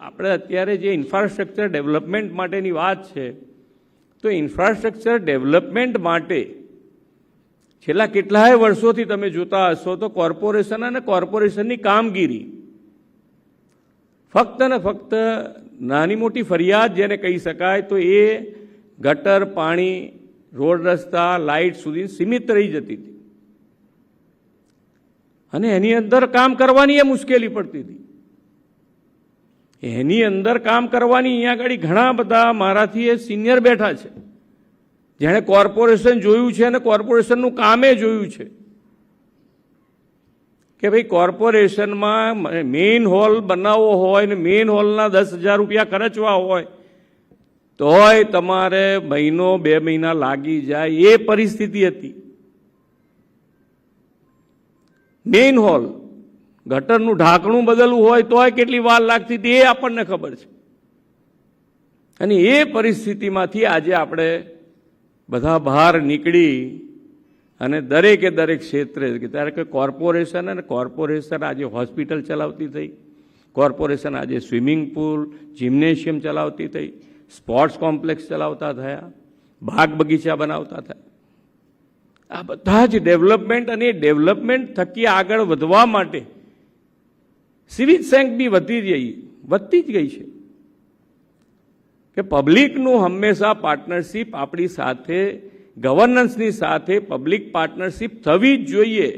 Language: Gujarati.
આપણે અત્યારે જે ઇન્ફ્રાસ્ટ્રક્ચર ડેવલપમેન્ટ માટેની વાત છે, તો ઇન્ફ્રાસ્ટ્રક્ચર ડેવલપમેન્ટ માટે છેલ્લા કેટલાય વર્ષોથી તમે જોતા હશો તો કોર્પોરેશન અને કોર્પોરેશનની કામગીરી ફક્ત ને ફક્ત નાની મોટી ફરિયાદ જેને કહી શકાય તો એ ગટર, પાણી, રોડ રસ્તા, લાઇટ સુધી સીમિત રહી જતી હતી અને એની અંદર કામ કરવાની એ મુશ્કેલી પડતી હતી. એની અંદર કામ કરવાની અહીંયા આગળ ઘણા બધા મારાથી એ સિનિયર બેઠા છે જેણે કોર્પોરેશન જોયું છે અને કોર્પોરેશનનું કામે જોયું છે કે ભાઈ કોર્પોરેશનમાં મેઇન હોલ બનાવવો હોય ને મેઇન હોલના 10,000 રૂપિયા ખર્ચવા હોય તોય તમારે મહિનો 2 મહિના લાગી જાય એ પરિસ્થિતિ હતી. મેઇન હોલ ગટરનું ઢાંકણું બદલવું હોય તોય કેટલી વાર લાગતી હતી એ આપણને ખબર છે. અને એ પરિસ્થિતિમાંથી આજે આપણે બધા બહાર નીકળી અને દરેકે દરેક ક્ષેત્રે ત્યારે કે કોર્પોરેશન અને કોર્પોરેશન આજે હોસ્પિટલ ચલાવતી થઈ, કોર્પોરેશન આજે સ્વિમિંગ પુલ, જિમ્નેશિયમ ચલાવતી થઈ, સ્પોર્ટ્સ કોમ્પ્લેક્સ ચલાવતા થયા, બાગ બગીચા બનાવતા થયા. આ બધા જ ડેવલપમેન્ટ અને એ ડેવલપમેન્ટ થકી આગળ વધવા માટે સિવિક સેન્સ બી વધતી જ ગઈ છે કે પબ્લિકનું હંમેશા પાર્ટનરશિપ આપણી સાથે, ગવર્નન્સની સાથે પબ્લિક પાર્ટનરશિપ થવી જ જોઈએ.